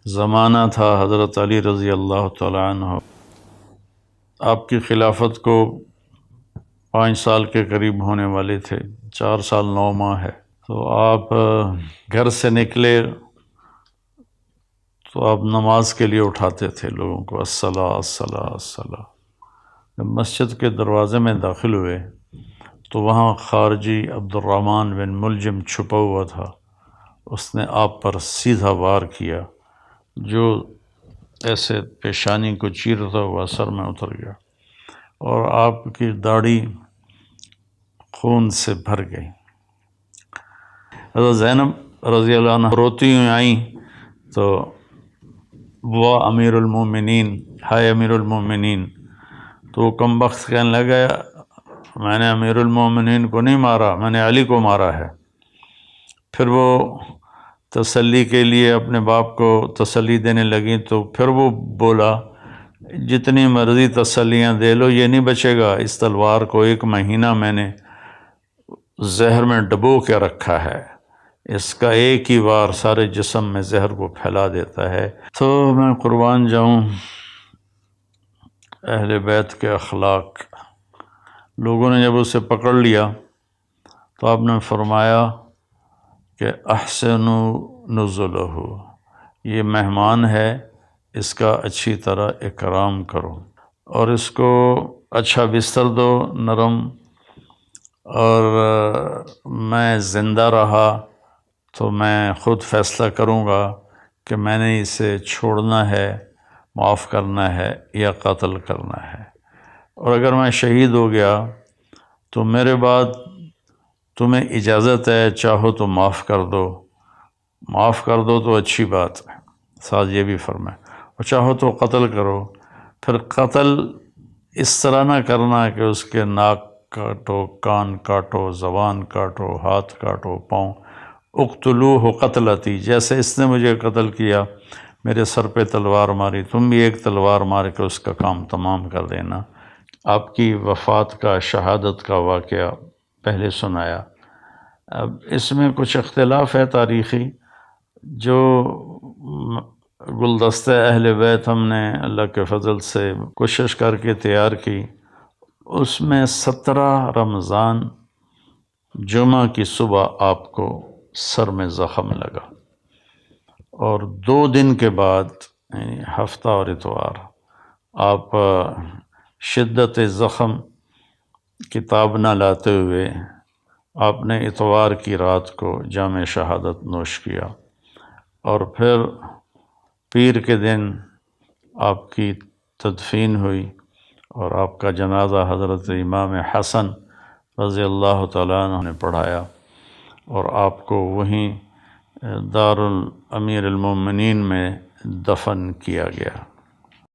زمانہ تھا حضرت علی رضی اللہ تعالیٰ عنہ، آپ کی خلافت کو 5 سال کے قریب ہونے والے تھے، 4 سال 9 ماہ ہے۔ تو آپ گھر سے نکلے تو آپ نماز کے لیے اٹھاتے تھے لوگوں کو، الصلاۃ الصلاۃ الصلاۃ۔ جب مسجد کے دروازے میں داخل ہوئے تو وہاں خارجی عبد الرحمن بن ملجم چھپا ہوا تھا، اس نے آپ پر سیدھا وار کیا جو ایسے پیشانی کو چیرتا ہوا سر میں اتر گیا، اور آپ کی داڑھی خون سے بھر گئی۔ حضرت زینب رضی اللہ عنہ روتی ہوئی آئیں تو وہ امیر المومنین، ہائے امیر المومنین، تو وہ کم بخت کہنے لگا میں نے امیر المومنین کو نہیں مارا، میں نے علی کو مارا ہے۔ پھر وہ تسلی کے لیے اپنے باپ کو تسلی دینے لگیں تو پھر وہ بولا جتنی مرضی تسلیاں دے لو یہ نہیں بچے گا، اس تلوار کو 1 مہینہ میں نے زہر میں ڈبو کے رکھا ہے، اس کا ایک ہی وار سارے جسم میں زہر کو پھیلا دیتا ہے۔ تو میں قربان جاؤں اہل بیت کے اخلاق۔ لوگوں نے جب اسے پکڑ لیا تو آپ نے فرمایا کہ احسنوا نزلہ، یہ مہمان ہے، اس کا اچھی طرح اکرام کرو، اور اس کو اچھا بستر دو نرم، اور میں زندہ رہا تو میں خود فیصلہ کروں گا کہ میں نے اسے چھوڑنا ہے، معاف کرنا ہے یا قتل کرنا ہے، اور اگر میں شہید ہو گیا تو میرے بعد تمہیں اجازت ہے، چاہو تو معاف کر دو، معاف کر دو تو اچھی بات ہے، ساتھ یہ بھی فرمائے، اور چاہو تو قتل کرو۔ پھر قتل اس طرح نہ کرنا کہ اس کے ناک کاٹو، کان کاٹو، زبان کاٹو، ہاتھ کاٹو، پاؤں۔ اقتلوہ قتلتی، جیسے اس نے مجھے قتل کیا، میرے سر پہ تلوار ماری، تم بھی ایک تلوار مار کے اس کا کام تمام کر دینا۔ آپ کی وفات کا، شہادت کا واقعہ پہلے سنایا۔ اب اس میں کچھ اختلاف ہے تاریخی، جو گلدستہ اہل بیت ہم نے اللہ کے فضل سے کوشش کر کے تیار کی، اس میں 17 رمضان جمعہ کی صبح آپ کو سر میں زخم لگا، اور 2 دن کے بعد یعنی ہفتہ اور اتوار آپ شدت زخم کتاب نہ لاتے ہوئے آپ نے اتوار کی رات کو جام شہادت نوش کیا، اور پھر پیر کے دن آپ کی تدفین ہوئی، اور آپ کا جنازہ حضرت امام حسن رضی اللہ تعالیٰ عنہ نے پڑھایا، اور آپ کو وہیں دار الامیر المومنین میں دفن کیا گیا۔